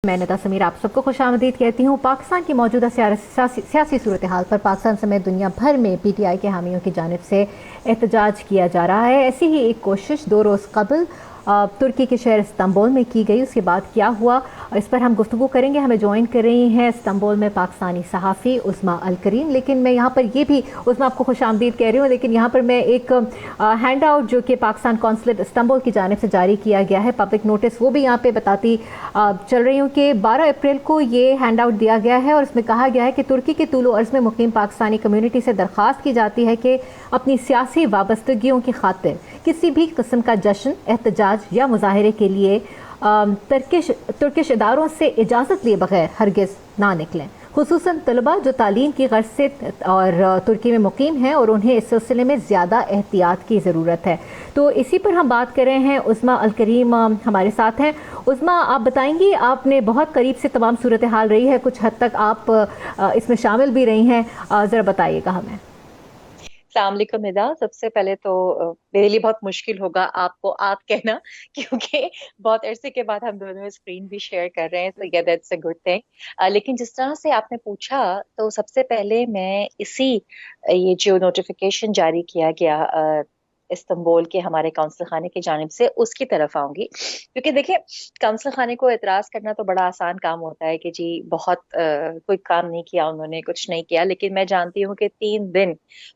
मैं नदा समीर आप सबको खुशामदीद कहती हूँ। पाकिस्तान की मौजूदा सियासी सूरत हाल पर पाकिस्तान समेत दुनिया भर में PTI के हामियों की जानिब से एहतजाज किया जा रहा है। ऐसी ही एक कोशिश 2 रोज़ कबल तुर्की के शहर इस्तांबुल में की गई। उसके बाद क्या हुआ, इस पर हम गुफ्तगू करेंगे। हमें ज्वाइन कर रही हैं इस्तांबुल में पाकिस्तानी सहाफ़ी उज़्मा अल करीम। लेकिन मैं यहाँ पर ये भी उज़्मा आपको खुशामदीद कह रही हूँ, लेकिन यहाँ पर मैं एक हैंड आउट जो कि पाकिस्तान कौंसलेट इस्तांबुल की जानिब से जारी किया गया है, पब्लिक नोटिस, वो भी यहाँ पर बताती चल रही हूँ कि 12 अप्रैल को ये हैंड आउट दिया गया है और इसमें कहा गया है कि तुर्की के तूलो अर्ज़ में मुकीम पाकिस्तानी कम्यूनिटी से दरख्वास्त की जाती है कि अपनी सियासी वाबस्तगियों की खातिर किसी भी किस्म का जश्न, एहतजाज या मुजाहरे के लिए तुर्किश इदारों से इजाज़त लिए बगैर हरगिज़ ना निकलें। खुसूसन तलबा जो तालीम की गर्ज से और तुर्की में मुकीम हैं और उन्हें इस सिलसिले में ज़्यादा एहतियात की ज़रूरत है। तो इसी पर हम बात कर रहे हैं। उज़्मा अल करीम हमारे साथ हैं। उज़्मा, आप बताएंगी, आपने बहुत करीब से तमाम सूरत हाल रही है, कुछ हद तक आप इसमें शामिल भी रही हैं, ज़रा बताइएगा हमें। अस्सलाम वालेकुम निदा। सबसे पहले तो मेरे लिए बहुत मुश्किल होगा आपको आप कहना, क्योंकि बहुत अरसे के बाद हम दोनों स्क्रीन भी शेयर कर रहे हैं, तो या दैट्स अ गुड थिंग। लेकिन जिस तरह से आपने पूछा, तो सबसे पहले मैं ये जो नोटिफिकेशन जारी किया गया इस्तांबुल के हमारे काउंसिल खाने की जानिब से, उसकी तरफ आऊंगी। क्योंकि देखिए, काउंसिल खाने को एतराज करना तो बड़ा आसान काम होता है कि जी बहुत कोई काम नहीं किया उन्होंने, कुछ नहीं किया। लेकिन मैं जानती हूँ कि 3 दिन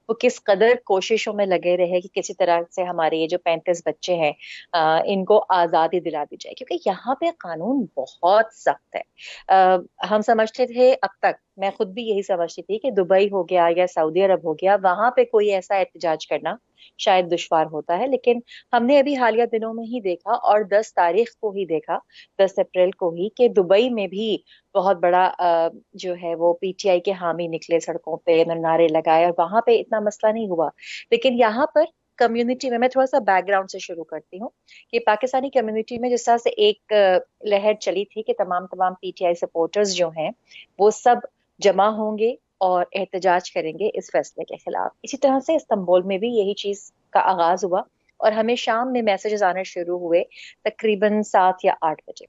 वो किस कदर कोशिशों में लगे रहे कि किसी तरह से हमारे ये जो 35 बच्चे हैं इनको आज़ादी दिला दी जाए, क्योंकि यहाँ पे कानून बहुत सख्त है। हम समझते थे अब तक, मैं खुद भी यही समझती थी कि दुबई हो गया या सऊदी अरब हो गया, वहां पे कोई ऐसा एहतजाज करना शायद दुश्वार होता है। लेकिन हमने अभी हालिया दिनों में ही देखा, और 10 तारीख को ही देखा, 10 अप्रैल को ही, कि दुबई में भी बहुत बड़ा जो है वो PTI के हामी निकले सड़कों पे, उन्होंने नारे लगाए, और वहां पे इतना मसला नहीं हुआ। लेकिन यहाँ पर कम्युनिटी में, मैं थोड़ा सा बैकग्राउंड से शुरू करती हूँ, कि पाकिस्तानी कम्युनिटी में जिस तरह से एक लहर चली थी कि तमाम तमाम PTI सपोर्टर्स जो हैं वो सब जमा होंगे और एहतजाज करेंगे इस फैसले के खिलाफ। इसी तरह से इस्तांबुल में भी यही चीज का आगाज हुआ, और हमें शाम में मैसेजेस आने शुरू हुए तकरीबन 7 या 8 बजे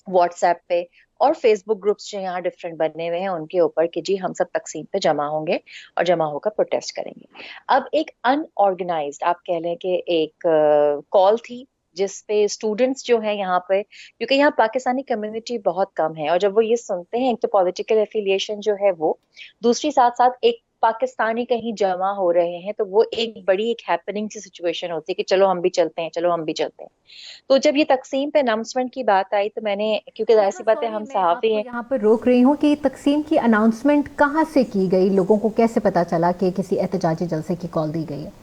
व्हाट्सएप पे, और फेसबुक ग्रुप्स जो यहाँ डिफरेंट बने हुए हैं उनके ऊपर, कि जी हम सब तकसीम पे जमा होंगे और जमा होकर प्रोटेस्ट करेंगे। अब एक अनऑर्गेनाइज्ड, आप कह लें कि एक कॉल थी जिस पे स्टूडेंट्स जो हैं यहाँ पे, क्योंकि यहाँ पाकिस्तानी कम्युनिटी बहुत कम है, और जब वो ये सुनते हैं, एक तो पॉलिटिकल एफिलिएशन जो है वो, दूसरी साथ साथ एक पाकिस्तानी कहीं जमा हो रहे हैं, तो वो एक बड़ी एक हैपनिंग सी सिचुएशन होती है कि चलो हम भी चलते हैं, चलो हम भी चलते हैं। तो जब ये तकसीम पे अनाउंसमेंट की बात आई, तो मैंने, क्योंकि जाहिर सी बात है सॉरी, हम मैं सहाफी आपको हैं। यहाँ पर रोक रही हूँ कि तकसीम की अनाउंसमेंट कहाँ से की गई, लोगों को कैसे पता चला कि किसी एहतजाजी जलसे की कॉल दी गई है?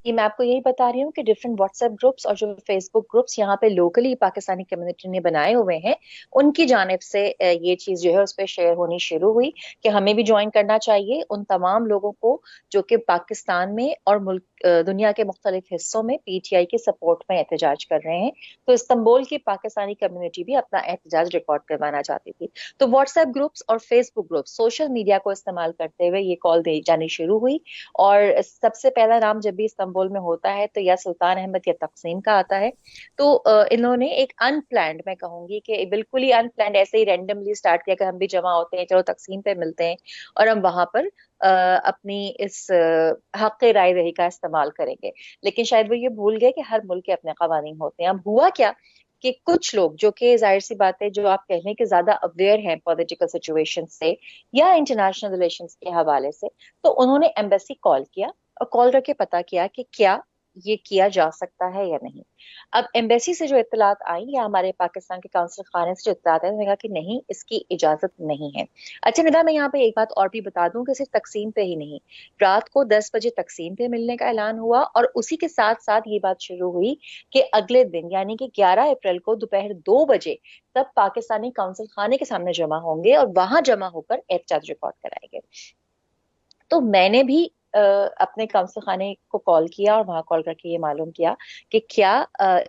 ये मैं आपको यही बता रही हूँ कि डिफरेंट व्हाट्सएप ग्रुप्स और जो फेसबुक ग्रुप्स यहाँ पे लोकली पाकिस्तानी कम्युनिटी ने बनाए हुए हैं, उनकी जानिब से ये चीज जो है उस पर शेयर होनी शुरू हुई कि हमें भी ज्वाइन करना चाहिए उन तमाम लोगों को जो कि पाकिस्तान में और मुल्क दुनिया के मुख्तलिफ हिस्सों में PTI के सपोर्ट में एहतजाज कर रहे हैं। तो इस्तांबुल की पाकिस्तानी कम्युनिटी भी अपना एहतजाज रिकॉर्ड करवाना चाहती थी। तो व्हाट्सएप ग्रुप्स और फेसबुक ग्रुप्स, सोशल मीडिया को इस्तेमाल करते हुए ये कॉल दी जानी शुरू हुई। और सबसे पहला नाम जब भी इस्तांबुल में होता है तो या सुल्तान अहमद या तकसीम का आता है। तो इन्होंने एक अनप्लैंड, मैं कहूंगी कि बिल्कुल ही अनप्लैंड, ऐसे ही रैंडमली स्टार्ट किया कि हम भी जमा होते हैं, चलो तकसीम पे मिलते हैं और हम वहां पर अपनी इस हक राय रही का इस्तेमाल करेंगे। लेकिन शायद वो ये भूल गए कि हर मुल्क के अपने कवानीन होते हैं। अब हुआ क्या कि कुछ लोग जो कि जाहिर सी बात है, जो आप कह लें कि ज्यादा अवेयर हैं पॉलिटिकल सिचुएशन से या इंटरनेशनल रिलेशंस के हवाले से, तो उन्होंने एम्बेसी कॉल किया और कॉल करके पता किया कि क्या ये किया जा सकता है या नहीं। अब एम्बेसी से जो इत्तलात आई या हमारे पाकिस्तान के काउंसिल खाने से जो इत्तलात आई, उन्होंने कहा कि नहीं, इसकी इजाजत नहीं है। अच्छा निदा, मैं यहाँ पे एक बात और भी बता दूं कि सिर्फ तकसीम पे ही नहीं, रात को 10 बजे तकसीम पे मिलने का ऐलान हुआ, और उसी के साथ साथ ये बात शुरू हुई कि अगले दिन यानी कि 11 अप्रैल को दोपहर 2 बजे तब पाकिस्तानी काउंसिल खाने के सामने जमा होंगे और वहां जमा होकर एहतजाज रिकॉर्ड कराएंगे। तो मैंने भी अपने काउंसिल खाने को कॉल किया और वहां कॉल करके ये मालूम किया कि क्या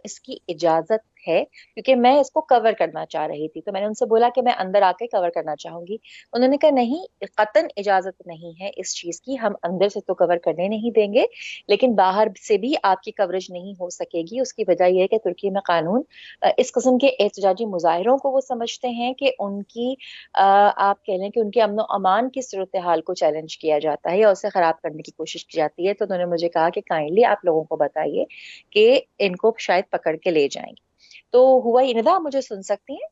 इसकी इजाजत है, क्योंकि मैं इसको कवर करना चाह रही थी। तो मैंने उनसे बोला कि मैं अंदर आके कवर करना चाहूंगी। उन्होंने कहा नहीं, कतन इजाजत नहीं है इस चीज की, हम अंदर से तो कवर करने नहीं देंगे, लेकिन बाहर से भी आपकी कवरेज नहीं हो सकेगी। उसकी वजह यह है कि तुर्की में कानून इस किस्म के एहतजाजी मुजाहिरों को वो समझते हैं कि उनकी आप कह लें कि उनके अमन अमान की सूरत हाल को चैलेंज किया जाता है या उसे खराब करने की कोशिश की जाती है। तो उन्होंने मुझे कहा कि काइंडली आप लोगों को बताइए कि इनको शायद पकड़ के ले जाएंगे। तो हुआ ये, निदा आप मुझे सुन सकती हैं?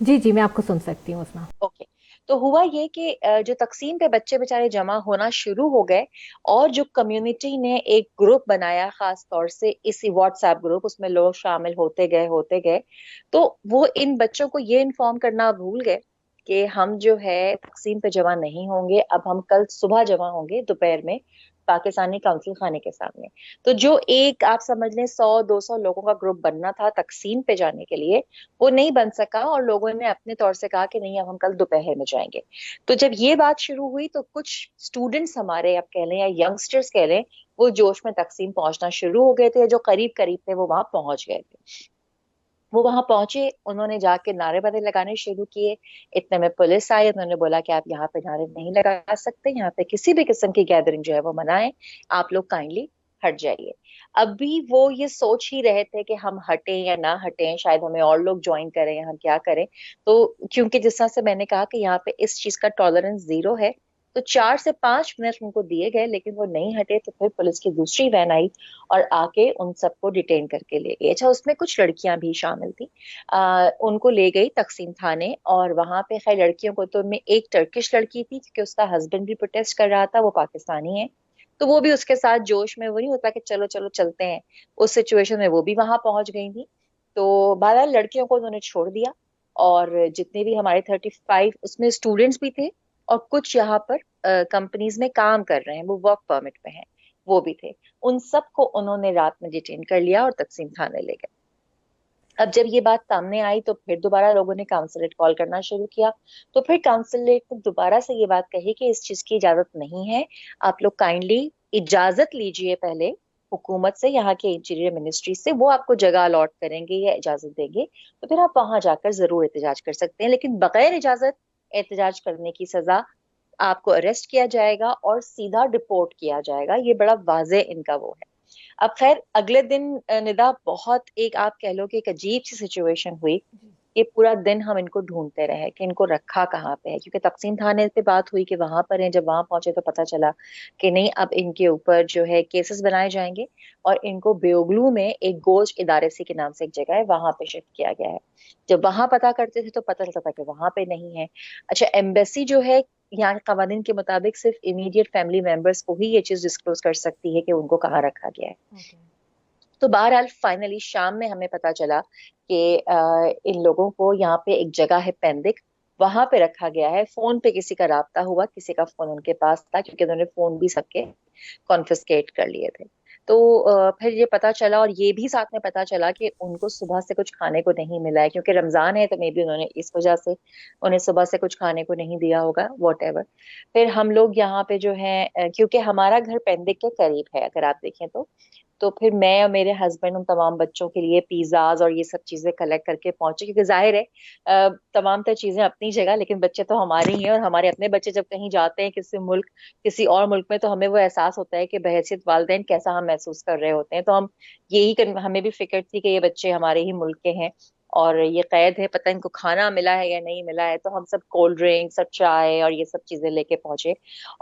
जी जी, मैं आपको सुन सकती हूँ उसमें। ओके। तो हुआ ये कि जो तकसीम पे बच्चे बेचारे जमा होना शुरू हो गए, और जो कम्युनिटी ने एक ग्रुप बनाया खास तौर से इसी व्हाट्सएप ग्रुप, उसमें लोग शामिल होते गए। तो वो इन बच्चों को ये इन्फॉर्म करना भूल गए कि हम जो है तकसीम पे जमा नहीं होंगे, अब हम कल सुबह जमा होंगे दोपहर में पाकिस्तानी काउंसिल खाने के सामने। तो जो एक आप समझ लें 100-200 लोगों का ग्रुप बनना था तकसीम पे जाने के लिए, वो नहीं बन सका, और लोगों ने अपने तौर से कहा कि नहीं अब हम कल दोपहर में जाएंगे। तो जब ये बात शुरू हुई तो कुछ स्टूडेंट्स हमारे, आप कह लें या यंगस्टर्स कह लें, वो जोश में तकसीम पहुंचना शुरू हो गए थे। जो करीब करीब थे वो वहां पहुंच गए थे। वो वहां पहुंचे, उन्होंने जाके नारेबाजी लगाने शुरू किए। इतने में पुलिस आई, उन्होंने बोला कि आप यहाँ पे नारे नहीं लगा सकते, यहाँ पे किसी भी किस्म की गैदरिंग जो है वो मनाएं, आप लोग काइंडली हट जाइए। अभी वो ये सोच ही रहे थे कि हम हटें या ना हटें, शायद हमें और लोग ज्वाइन करें, हम क्या करें। तो क्योंकि जिस तरह से मैंने कहा कि यहाँ पे इस चीज का टॉलरेंस 0 है, तो 4 से 5 मिनट उनको दिए गए, लेकिन वो नहीं हटे। तो फिर पुलिस की दूसरी वैन आई और आके उन सबको डिटेन करके ले गई। अच्छा, उसमें कुछ लड़कियां भी शामिल थी। उनको ले गई तकसीम थाने, और वहां पे खैर लड़कियों को, तो में एक टर्किश लड़की थी क्योंकि उसका हस्बैंड भी प्रोटेस्ट कर रहा था, वो पाकिस्तानी है, तो वो भी उसके साथ जोश में, वो नहीं होता कि चलो चलो चलते हैं, उस सिचुएशन में वो भी वहां पहुंच गई थी। तो बहरहाल लड़कियों को उन्होंने छोड़ दिया, और जितने भी हमारे 35 उसमें स्टूडेंट्स भी थे, और कुछ यहाँ पर कंपनीज में काम कर रहे हैं, वो वर्क परमिट पे हैं, वो भी थे। उन सबको उन्होंने रात में डिटेन कर लिया और तकसीम थाने ले गए। अब जब ये बात सामने आई तो फिर दोबारा लोगों ने काउंसलेट कॉल करना शुरू किया। तो फिर काउंसलेट ने दोबारा से ये बात कही कि इस चीज की इजाजत नहीं है, आप लोग काइंडली इजाजत लीजिए पहले हुकूमत से, यहाँ के इंटीरियर मिनिस्ट्री से, वो आपको जगह अलॉट करेंगे या इजाजत देंगे, तो फिर आप वहां जाकर जरूर एहतजाज कर सकते हैं, लेकिन बगैर इजाजत एहतजाज करने की सजा, आपको अरेस्ट किया जाएगा और सीधा डिपोर्ट किया जाएगा। ये बड़ा वाजे इनका वो है। अब खैर अगले दिन निदा बहुत एक आप कह लो कि एक अजीब सी सिचुएशन हुई। ये पूरा दिन हम इनको ढूंढते रहे कि इनको रखा कहाँ पे है, क्योंकि तकसीम थाने पे बात हुई कि वहां पर है। जब वहां पहुंचे तो पता चला कि नहीं, अब इनके ऊपर जो है केसेस बनाए जाएंगे, और इनको बेओगलू में एक गोश इदारे सी के नाम से एक जगह है, वहां पे शिफ्ट किया गया है। जब वहां पता करते थे तो पता चलता था कि वहां पे नहीं है। अच्छा, एम्बेसी जो है यहाँ के कानून के मुताबिक सिर्फ इमीडिएट फैमिली मेंबर्स को ही ये चीज डिस्क्लोज कर सकती है कि उनको कहाँ रखा गया है। तो बहरहाल फाइनली शाम में हमें पता चला कि इन लोगों को यहाँ पे एक जगह है पेंदिक, वहां पे रखा गया है। फोन पे किसी का राब्ता हुआ, किसी का फोन उनके पास था, क्योंकि उन्होंने फोन भी सबके कॉन्फिस्केट कर लिए थे। तो फिर ये पता चला, और ये भी साथ में पता चला कि उनको सुबह से कुछ खाने को नहीं मिला है, क्योंकि रमजान है, तो मे बी उन्होंने इस वजह से उन्हें सुबह से कुछ खाने को नहीं दिया होगा, वॉट एवर। फिर हम लोग यहाँ पे जो है क्योंकि हमारा घर पेंदिक के करीब है अगर आप देखें तो फिर मैं और मेरे हस्बैंड उन तमाम बच्चों के लिए पिज्जाज और ये सब चीजें कलेक्ट करके पहुंचे, क्योंकि जाहिर है तमाम तर चीजें अपनी जगह, लेकिन बच्चे तो हमारे ही हैं, और हमारे अपने बच्चे जब कहीं जाते हैं किसी और मुल्क में, तो हमें वो एहसास होता है कि बहैसियत वालिदैन कैसा हम महसूस कर रहे होते हैं। तो हम हमें भी फिक्र थी कि ये बच्चे हमारे ही मुल्क के हैं, और ये कैद है, पता इनको खाना मिला है या नहीं मिला है। तो हम सब कोल्ड ड्रिंक्स और चाय और ये सब चीजें लेके पहुंचे।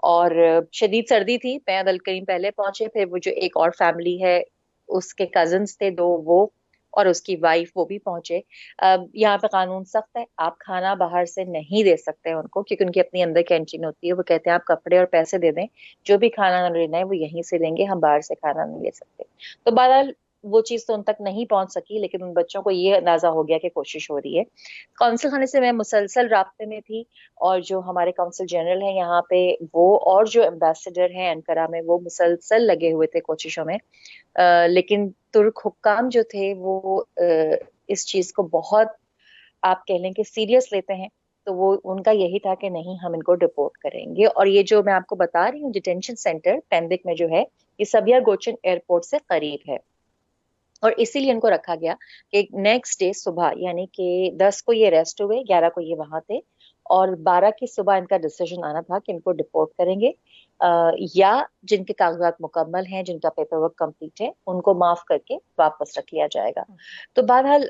और शदीद सर्दी थी, मैं अल करीम पहले पहुंचे, फिर वो जो एक और फैमिली है, उसके कजिन्स थे 2, वो और उसकी वाइफ, वो भी पहुंचे। अब यहाँ पे कानून सख्त है, आप खाना बाहर से नहीं दे सकते उनको, क्योंकि उनकी अपनी अंदर कैंटीन होती है। वो कहते हैं आप कपड़े और पैसे दे दें, जो भी खाना लेना है वो यहीं से लेंगे, हम बाहर से खाना नहीं ले सकते। तो बहरहाल वो चीज तो उन तक नहीं पहुंच सकी, लेकिन उन बच्चों को ये अंदाजा हो गया कि कोशिश हो रही है। कौंसिल खाने से मैं मुसलसल राब्ते में थी, और जो हमारे कौंसिल जनरल हैं यहाँ पे, वो और जो एम्बेसडर हैं अंकारा में, वो मुसलसल लगे हुए थे कोशिशों में। लेकिन तुर्क हुक्काम जो थे वो इस चीज को बहुत, आप कह लें कि सीरियस लेते हैं। तो वो उनका यही था कि नहीं, हम इनको डिपोर्ट करेंगे। और ये जो मैं आपको बता रही हूँ डिटेंशन सेंटर पेंदिक में जो है, ये सबिया गोचन एयरपोर्ट से करीब है। और इसीलिए इनको रखा गया कि नेक्स्ट डे सुबह, यानी कि 10 को ये अरेस्ट हुए, 11 को ये वहां थे, और 12 की सुबह इनका डिसीजन आना था कि इनको डिपोर्ट करेंगे, या जिनके कागजात मुकम्मल हैं, जिनका पेपर वर्क कंप्लीट है, उनको माफ करके वापस रख लिया जाएगा। तो बहरहाल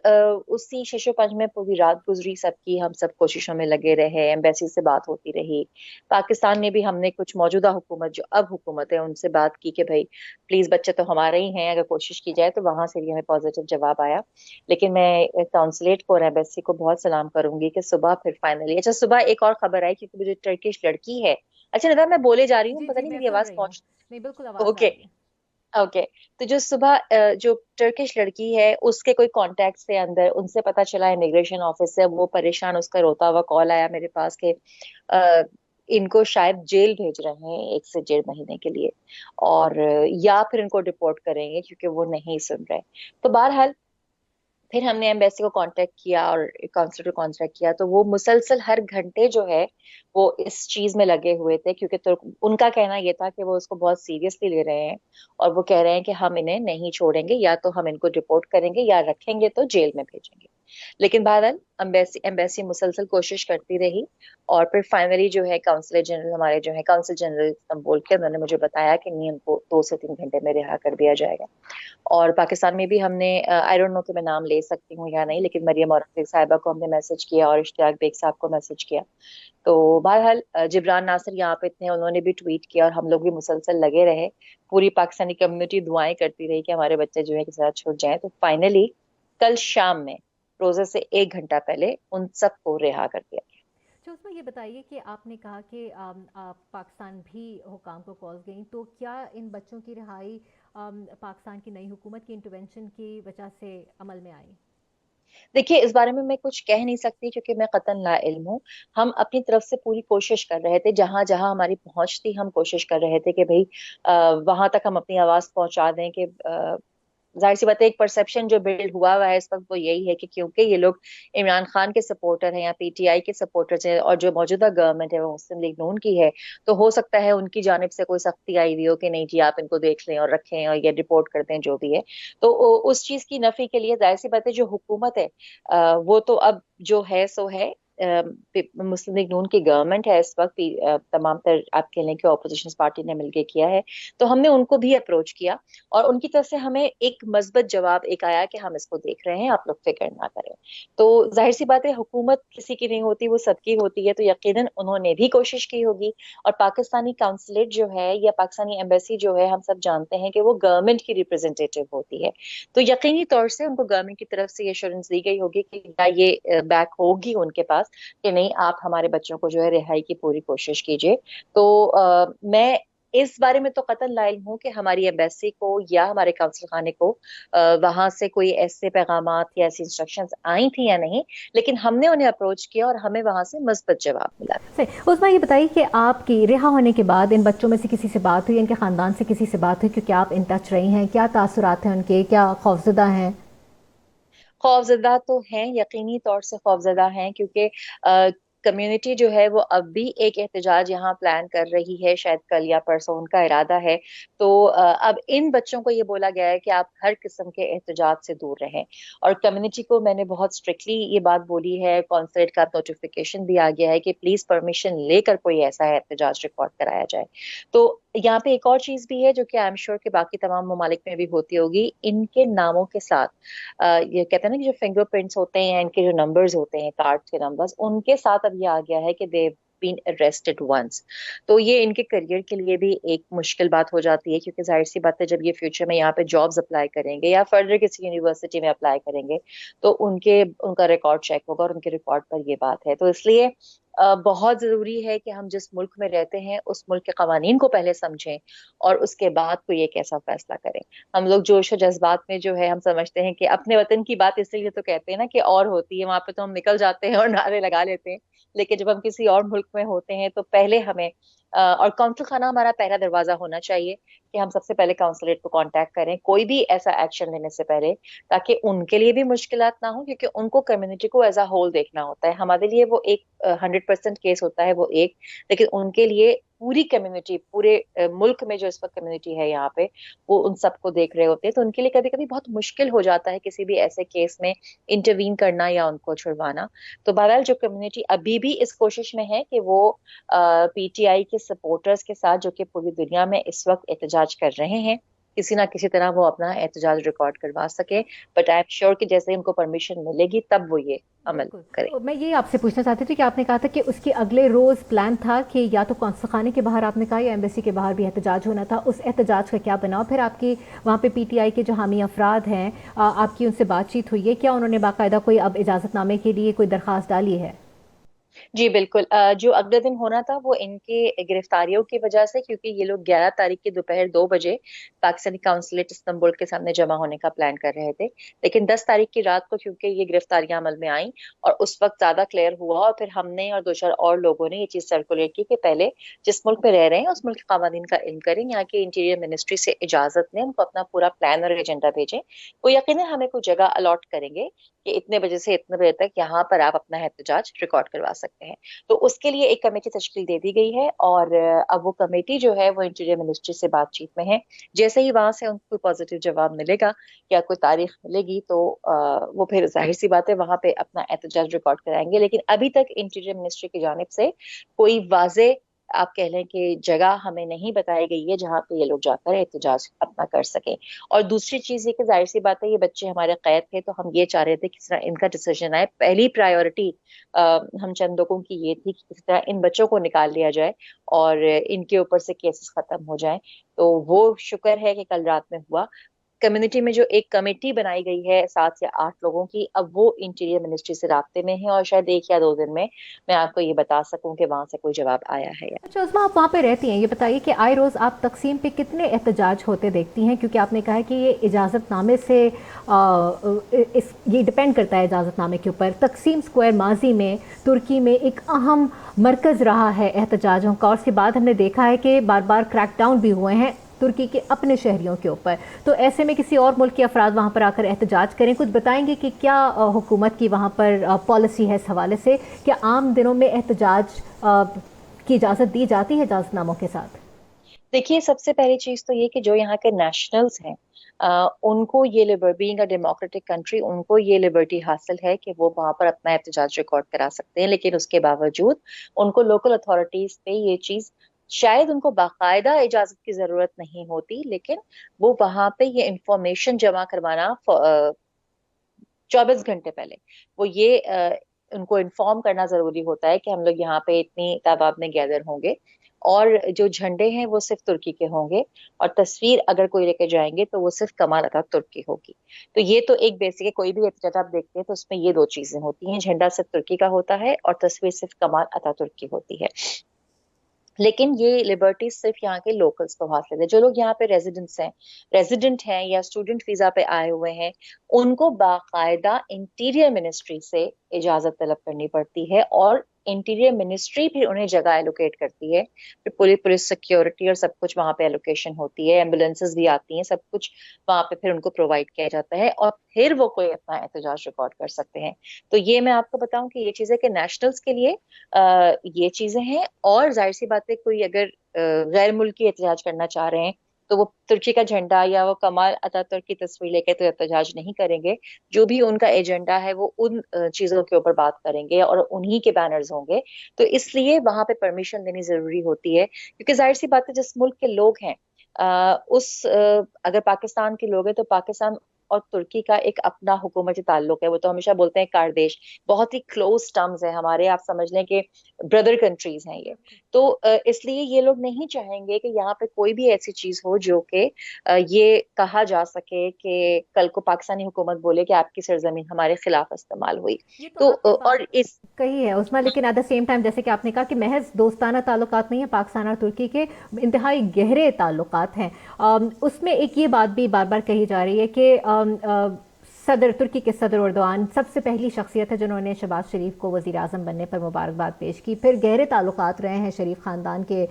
उसी शशोपंज में पूरी रात गुजरी सबकी, हम सब कोशिशों में लगे रहे, एम्बेसी से बात होती रही, पाकिस्तान में भी हमने कुछ मौजूदा हुकूमत जो अब हुकूमत है उनसे बात की कि भाई प्लीज बच्चे तो हमारे ही हैं, अगर कोशिश की जाए, तो वहां से भी हमें पॉजिटिव जवाब आया। लेकिन मैं काउंसलेट को और एम्बेसी को बहुत सलाम करूंगी कि सुबह फिर फाइनली, अच्छा सुबह एक और खबर आई, क्योंकि मुझे टर्किश लड़की है, अच्छा निदा मैं बोले जा रही हूँ, जी पता जी, नहीं मैं मेरी सुन आवाज रही हूँ। पहुंच। नहीं, बिल्कुल आवाज़ आ ओके, रही है। ओके। तो जो सुबह जो टर्किश लड़की है, उसके कोई कॉन्टेक्ट थे अंदर, उनसे पता चला इमिग्रेशन ऑफिस से, वो परेशान, उसका रोता हुआ कॉल आया मेरे पास कि अ, इनको शायद जेल भेज रहे हैं 1 से 1.5 महीने के लिए, और या फिर इनको डिपोर्ट करेंगे क्योंकि वो नहीं सुन रहे। तो बहरहाल फिर हमने एम्बेसी को कांटेक्ट किया और काउंसलर को कांटेक्ट किया, तो वो मुसलसल हर घंटे जो है वो इस चीज में लगे हुए थे, क्योंकि तो उनका कहना ये था कि वो उसको बहुत सीरियसली ले रहे हैं, और वो कह रहे हैं कि हम इन्हें नहीं छोड़ेंगे, या तो हम इनको डिपोर्ट करेंगे या रखेंगे तो जेल में भेजेंगे। लेकिन बहरहाल एम्बेसी एम्बेसी मुसलसल कोशिश करती रही, और फिर फाइनली जो है काउंसलर जनरल, हमारे जो है काउंसिल जनरल इस्तांबुल के, उन्होंने मुझे बताया कि नहीं, उनको 2 से 3 घंटे में रिहा कर दिया जाएगा। और पाकिस्तान में भी हमने, आई डोंट नो कि मैं नाम ले सकती हूँ या नहीं, जी लेकिन मरियम औरंगजेब साहिबा को हमने मैसेज किया और इश्तियाक बेग साहब को मैसेज किया। तो बहरहाल जिब्रान नासिर यहाँ पे थे, उन्होंने भी ट्वीट किया, और हम लोग भी मुसलसल लगे रहे, पूरी पाकिस्तानी कम्युनिटी दुआएं करती रही कि हमारे बच्चे जो है किसी तरह छूट जाएं। तो फाइनली कल शाम में, रोजे से 1 घंटा पहले, उन सबको रिहा कर दिया। तो उसमें ये बताइए कि आपने कहा कि पाकिस्तान भी हुकाम को कॉल्स गई, तो क्या इन बच्चों की रिहाई पाकिस्तान की नई हुकूमत की इंटरवेंशन की वजह से अमल में आई? देखिए, इस बारे में मैं कुछ कह नहीं सकती क्योंकि मैं कतन ला इल्म हूँ। हम अपनी तरफ से पूरी कोशिश कर रहे थे, जहां जहां हमारी पहुंच थी, हम कोशिश कर रहे थे कि भाई वहां तक हम अपनी आवाज पहुंचा दें कि जाहिर सी बात है, एक परसेप्शन जो बिल्ड हुआ हुआ है इस वक्त वो यही है कि क्योंकि ये लोग इमरान खान के सपोर्टर हैं या पीटीआई के सपोर्टर्स हैं, और जो मौजूदा गवर्नमेंट है वो मुस्लिम लीग नून की है, तो हो सकता है उनकी जानिब से कोई सख्ती आई हुई हो कि नहीं जी, आप इनको देख लें और रखें और ये रिपोर्ट कर दें, जो भी है। तो उस चीज की नफी के लिए जाहिर सी बात है जो हुकूमत है, वो तो अब जो है सो है, मुस्लिम लीग नून की गवर्नमेंट है इस वक्त, तमाम तर आप कह लें कि ऑपोजिशन पार्टी ने मिलकर किया है। तो हमने उनको भी अप्रोच किया, और उनकी तरफ से हमें एक मस्बत जवाब एक आया कि हम इसको देख रहे हैं, आप लोग फिक्र ना करें। तो जाहिर सी बात है, हुकूमत किसी की नहीं होती, वो सबकी होती है, तो यकीनन उन्होंने भी कोशिश की होगी। और पाकिस्तानी काउंसलेट जो है या पाकिस्तानी एम्बेसी जो है, हम सब जानते हैं कि वो गवर्नमेंट की रिप्रेजेंटेटिव होती है, तो यकीनी तौर से उनको गवर्नमेंट की तरफ से ये एश्योरेंस दी गई होगी कि या ये बैक होगी उनके पास कि नहीं, आप हमारे बच्चों को जो है रिहाई की पूरी कोशिश कीजिए। तो मैं इस बारे में तो कतई लाइल हूँ कि हमारी एम्बेसी को या हमारे काउंसिल खाने को वहां से कोई ऐसे पैगामात या ऐसी इंस्ट्रक्शंस आई थी या नहीं, लेकिन हमने उन्हें अप्रोच किया और हमें वहां से मुस्बत जवाब मिला। सही। उसमें ये बताइए कि आपकी रिहा होने के बाद इन बच्चों में से किसी से बात हुई, इनके ख़ानदान से किसी से बात हुई, क्योंकि आप इन टच रही हैं, क्या तासुरात हैं उनके, क्या खौफजदा हैं? खौफजदा तो हैं, यकीनी तौर से खौफजदा हैं, क्योंकि कम्युनिटी जो है वो अब भी एक एहतजाज यहाँ प्लान कर रही है, शायद कल या परसों उनका इरादा है। तो अब इन बच्चों को ये बोला गया है कि आप हर किस्म के एहतजाज से दूर रहें, और कम्युनिटी को मैंने बहुत स्ट्रिक्टली ये बात बोली है, कॉन्सुलेट का नोटिफिकेशन भी आ गया है कि प्लीज परमिशन लेकर कोई ऐसा एहतजाज रिकॉर्ड कराया जाए। तो यहाँ पे एक और चीज भी है जो कि आई एम श्योर कि बाकी तमाम ममालिक में भी होती होगी, इनके नामों के साथ ये कहते हैं ना कि जो फिंगरप्रिंट्स होते हैं, इनके जो नंबर्स होते हैं, कार्ड के नंबर्स, उनके साथ अब ये आ गया है कि दे बीन अरेस्टेड वंस। तो ये इनके करियर के लिए भी एक मुश्किल बात हो जाती है, क्योंकि जाहिर सी बात है जब ये फ्यूचर में यहाँ पे जॉब्स अप्लाई करेंगे या फर्दर किसी यूनिवर्सिटी में अप्लाई करेंगे, तो उनका रिकॉर्ड चेक होगा, और उनके रिकॉर्ड पर ये बात है। तो इसलिए बहुत जरूरी है कि हम जिस मुल्क में रहते हैं उस मुल्क के कवानीन को पहले समझें, और उसके बाद कोई एक ऐसा फैसला करें। हम लोग जोश और जज्बात में जो है, हम समझते हैं कि अपने वतन की बात, इसलिए तो कहते हैं ना कि और होती है, वहां पे तो हम निकल जाते हैं और नारे लगा लेते हैं, लेकिन जब हम किसी और मुल्क में होते हैं तो पहले हमें और काउंसिल खाना हमारा पहला दरवाजा होना चाहिए कि हम सबसे पहले काउंसलेट को कांटेक्ट करें कोई भी ऐसा एक्शन लेने से पहले, ताकि उनके लिए भी मुश्किलात ना हो, क्योंकि उनको कम्युनिटी को एज अ होल देखना होता है। हमारे लिए वो एक 100% केस होता है वो एक, लेकिन उनके लिए पूरी कम्युनिटी, पूरे मुल्क में जो इस वक्त कम्युनिटी है यहाँ पे, वो उन सबको देख रहे होते हैं, तो उनके लिए कभी कभी बहुत मुश्किल हो जाता है किसी भी ऐसे केस में इंटरवीन करना या उनको छुड़वाना। तो बहरहाल जो कम्युनिटी अभी भी इस कोशिश में है कि वो पीटीआई के सपोर्टर्स के साथ, जो कि पूरी दुनिया में इस वक्त एहतजाज कर रहे हैं, किसी ना किसी तरह वो अपना एहतजाज रिकॉर्ड करवा सके। बट आई एम श्योर कि जैसे ही उनको परमिशन मिलेगी तब वो ये अमल बिल्कुल। करें। तो मैं ये आपसे पूछना चाहती थी कि आपने कहा था कि उसके अगले रोज प्लान था कि या तो कौंसल खाने के बाहर आपने कहा या एम्बेसी के बाहर भी एहतजाज होना था, उस एहतजाज का क्या बना? फिर आपकी वहाँ पे पीटीआई के जो हामी अफराद हैं, आपकी उनसे बातचीत हुई है क्या? उन्होंने बाकायदा कोई अब इजाज़तनामे के लिए कोई दरख्वास्त डाली है? जी बिल्कुल। जो अगले दिन होना था वो इनके गिरफ्तारियों की वजह से, क्योंकि ये लोग 11 तारीख की दोपहर 2 बजे पाकिस्तानी काउंसलेट इस्तांबुल के सामने जमा होने का प्लान कर रहे थे। लेकिन 10 तारीख की रात को क्योंकि ये गिरफ्तारियां अमल में आई और उस वक्त ज्यादा क्लियर हुआ, और फिर हमने और 2-4 और लोगों ने ये चीज सर्कुलेट की कि पहले जिस मुल्क में रह रहे हैं उस मुल्क के कानून का इल्म करें, यहाँ की इंटीरियर मिनिस्ट्री से इजाजत लें, उनको अपना पूरा प्लान और एजेंडा भेजें। वो यकीनन हमें कोई जगह अलॉट करेंगे कि इतने बजे से इतने बजे तक यहाँ पर आप अपना एहतजाज रिकॉर्ड करवा सकते हैं। तो उसके लिए एक कमेटी तश्कील दे दी गई है, और अब वो कमेटी जो है वो इंटीरियर मिनिस्ट्री से बातचीत में है। जैसे ही वहां से उनको पॉजिटिव जवाब मिलेगा या कोई तारीख मिलेगी तो वो फिर जाहिर सी बात है वहां पे अपना एहतजाज रिकॉर्ड कराएंगे। लेकिन अभी तक इंटीरियर मिनिस्ट्री की जानिब से कोई वाजे, आप कह लें कि जगह हमें नहीं बताई गई है जहां पे ये लोग जाकर एहतजाज अपना कर सके। और दूसरी चीज ये कि जाहिर सी बात है ये बच्चे हमारे कैद थे, तो हम ये चाह रहे थे किस तरह इनका डिसीजन आए। पहली प्रायोरिटी हम चंद लोगों की ये थी कि किस तरह इन बच्चों को निकाल लिया जाए और इनके ऊपर से केसेस खत्म हो जाए। तो वो शुक्र है कि कल रात में हुआ। कम्युनिटी में जो एक कमेटी बनाई गई है 7 या 8 लोगों की, अब वो इंटीरियर मिनिस्ट्री से राब्ते में है, और शायद 1 या 2 दिन में मैं आपको ये बता सकूं कि वहां से कोई जवाब आया है या अच्छा उस्मा, आप वहाँ पे रहती हैं, ये बताइए कि आए रोज़ आप तकसीम पे कितने एहतजाज होते देखती हैं? क्योंकि आपने कहा है कि ये इजाज़तनामे से ये डिपेंड करता है इजाज़तनामे के ऊपर। तकसीम स्क्वायर माजी में तुर्की में एक अहम मरकज़ रहा है एहतजाजों का, और उसके बाद हमने देखा है कि बार बार क्रैकडाउन भी हुए हैं तुर्की के अपने शहरियों के ऊपर। तो ऐसे में किसी और मुल्क के अफराद वहाँ पर आकर एहतजाज करें, कुछ बताएंगे कि क्या हुकूमत की वहाँ पर पॉलिसी है इस हवाले से? क्या आम दिनों में एहतजाज की इजाज़त दी जाती है इजाज़तनामों के साथ? देखिए, सबसे पहली चीज तो ये कि जो यहाँ के नेशनल्स हैं, उनको ये बीइंग अ डेमोक्रेटिक कंट्री, उनको ये लिबर्टी हासिल है कि वो वहां पर अपना एहतजाज रिकॉर्ड करा सकते हैं। लेकिन उसके बावजूद उनको लोकल अथॉरिटीज पे ये चीज, शायद उनको बाकायदा इजाजत की जरूरत नहीं होती, लेकिन वो वहां पे ये इंफॉर्मेशन जमा करवाना 24 घंटे पहले वो ये उनको इन्फॉर्म करना जरूरी होता है कि हम लोग यहाँ पे इतनी तादाद में गैदर होंगे, और जो झंडे हैं वो सिर्फ तुर्की के होंगे, और तस्वीर अगर कोई लेके जाएंगे तो वो सिर्फ कमाल अतातुर्क की होगी। तो ये तो एक बेसिक है, कोई भी एहतजाज आप देखते हैं तो उसमें ये 2 चीजें होती हैं, झंडा सिर्फ तुर्की का होता है और तस्वीर सिर्फ कमाल अतातुर्क की होती है। लेकिन ये लिबर्टी सिर्फ यहाँ के लोकल्स को हासिल है। जो लोग यहाँ पे रेजिडेंट हैं या स्टूडेंट वीजा पे आए हुए हैं, उनको बाकायदा इंटीरियर मिनिस्ट्री से इजाजत तलब करनी पड़ती है, और इंटीरियर मिनिस्ट्री फिर उन्हें जगह एलोकेट करती है। फिर पूरी पुलिस सिक्योरिटी और सब कुछ वहां पे एलोकेशन होती है, एम्बुलेंसेस भी आती हैं, सब कुछ वहां पे फिर उनको प्रोवाइड किया जाता है, और फिर वो कोई अपना एहतजाज रिकॉर्ड कर सकते हैं। तो ये मैं आपको बताऊं कि ये चीजें कि नेशनल्स के लिए ये चीजें हैं। और जाहिर सी बात है कोई अगर गैर मुल्की एहतजाज करना चाह रहे हैं तो वो तुर्की का झंडा या वो कमाल अतातुर्क की तस्वीर लेके तो एहतजाज नहीं करेंगे। जो भी उनका एजेंडा है वो उन चीजों के ऊपर बात करेंगे और उन्हीं के बैनर्स होंगे। तो इसलिए वहां पे परमिशन लेनी जरूरी होती है, क्योंकि जाहिर सी बात है जिस मुल्क के लोग हैं, अगर पाकिस्तान के लोग हैं तो पाकिस्तान और तुर्की का एक अपना हुकूमती ताल्लुक है। वो तो हमेशा बोलते हैं कारदेश, बहुत ही क्लोज टर्म्स है हमारे, आप समझ लें कि ब्रदर कंट्रीज हैं ये। तो इसलिए ये लोग नहीं चाहेंगे कि यहाँ पे कोई भी ऐसी चीज हो जो कि ये कहा जा सके कि कल को पाकिस्तानी हुकूमत बोले कि आपकी सरजमीन हमारे खिलाफ इस्तेमाल हुई। ये तो तो आपने और बात इस कही है उस्मा, लेकिन एट द सेम टाइम जैसे कि आपने कहा कि महज दोस्ताना ताल्लुकात नहीं है, पाकिस्तान और तुर्की के इंतहाई गहरे ताल्लुकात हैं। उसमें एक ये बात भी बार बार कही जा रही है कि ترکی کے صدر اردوان سب سے پہلی شخصیت ہے جنہوں نے شہباز شریف کو وزیر اعظم بننے پر مبارکباد پیش کی. پھر گہرے تعلقات رہے ہیں شریف خاندان کے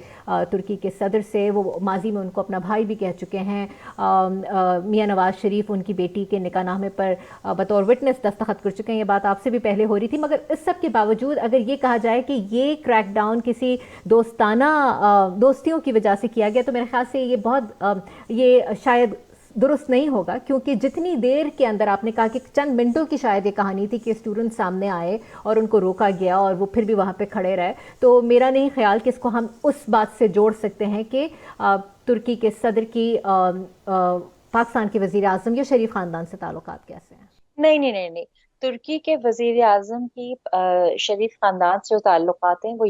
ترکی کے صدر سے. وہ ماضی میں ان کو اپنا بھائی بھی کہہ چکے ہیں. میاں نواز شریف ان کی بیٹی کے نکاح نامے پر بطور وٹنس دستخط کر چکے ہیں. یہ بات آپ سے بھی پہلے ہو رہی تھی. مگر اس سب کے باوجود اگر یہ کہا جائے کہ یہ کریک ڈاؤن کسی دوستیوں کی وجہ سے کیا گیا تو میرے خیال سے یہ شاید درست نہیں ہوگا, کیونکہ جتنی دیر کے اندر آپ نے کہا کہ چند منٹوں کی شاید یہ کہانی تھی کہ اسٹوڈنٹ سامنے آئے اور ان کو روکا گیا اور وہ پھر بھی وہاں پہ کھڑے رہے, تو میرا نہیں خیال کہ اس کو ہم اس بات سے جوڑ سکتے ہیں کہ ترکی کے صدر کی پاکستان کے وزیر اعظم یا شریف خاندان سے تعلقات کیسے ہیں. نہیں. ترکی کے وزیر اعظم کی شریف خاندان سے جو تعلقات ہیں وہ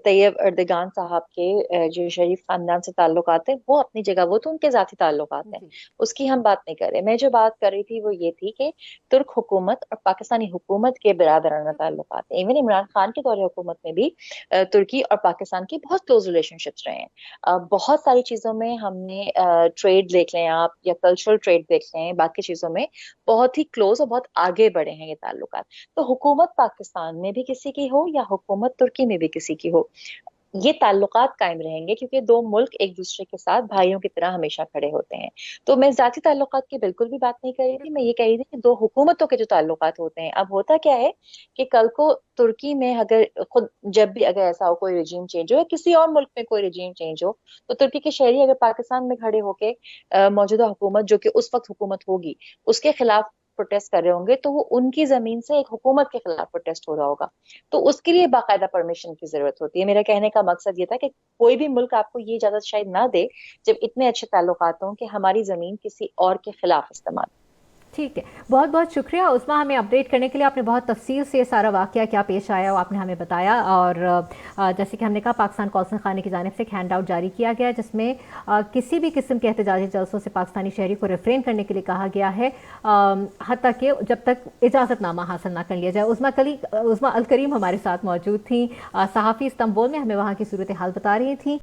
طیب اردگان صاحب کے جو شریف خاندان سے تعلقات ہیں وہ اپنی جگہ, وہ تو ان کے ذاتی تعلقات ہیں, اس کی ہم بات نہیں کر رہے. میں جو بات کر رہی تھی وہ یہ تھی کہ ترک حکومت اور پاکستانی حکومت کے برادرانہ تعلقات ہیں. ایون عمران خان کے دور حکومت میں بھی ترکی اور پاکستان کی بہت کلوز ریلیشن شپس رہے ہیں. بہت ساری چیزوں میں ہم نے ٹریڈ دیکھ لیں آپ, یا کلچرل ٹریڈ دیکھ لیں, باقی چیزوں میں بہت ہی کلوز اور بہت آگے بڑھے ہیں یہ تعلقات. تو حکومت پاکستان میں بھی کسی کی ہو یا حکومت ترکی میں بھی کسی کی ہو, یہ تعلقات قائم رہیں گے, کیونکہ دو ملک ایک دوسرے کے ساتھ بھائیوں کی طرح ہمیشہ کھڑے ہوتے ہیں. تو میں ذاتی تعلقات کی بالکل بھی بات نہیں کر رہی تھی. میں یہ کہہ رہی تھی کہ دو حکومتوں کے جو تعلقات ہوتے ہیں, اب ہوتا کیا ہے کہ کل کو ترکی میں جب بھی اگر ایسا ہو, کوئی رجیم چینج ہو یا کسی اور ملک میں کوئی رجیم چینج ہو, تو ترکی کے شہری اگر پاکستان میں کھڑے ہو کے موجودہ حکومت جو کہ اس وقت حکومت ہوگی اس کے خلاف پروٹیسٹ کر رہے ہوں گے, تو وہ ان کی زمین سے ایک حکومت کے خلاف پروٹیسٹ ہو رہا ہوگا. تو اس کے لیے باقاعدہ پرمیشن کی ضرورت ہوتی ہے. میرا کہنے کا مقصد یہ تھا کہ کوئی بھی ملک آپ کو یہ اجازت شاید نہ دے جب اتنے اچھے تعلقات ہوں کہ ہماری زمین کسی اور کے خلاف استعمال. ٹھیک ہے, بہت بہت شکریہ عظمیٰ ہمیں اپڈیٹ کرنے کے لیے. آپ نے بہت تفصیل سے یہ سارا واقعہ کیا پیش آیا وہ آپ نے ہمیں بتایا. اور جیسے کہ ہم نے کہا پاکستان قونصل خانے کی جانب سے ایک ہینڈ آؤٹ جاری کیا گیا جس میں کسی بھی قسم کے احتجاجی جلسوں سے پاکستانی شہری کو ریفرین کرنے کے لیے کہا گیا ہے, حتیٰ کہ جب تک اجازت نامہ حاصل نہ کر لیا جائے. عظمیٰ الکریم ہمارے ساتھ موجود تھیں, صحافی استنبول میں, ہمیں وہاں کی صورتحال بتا رہی تھیں.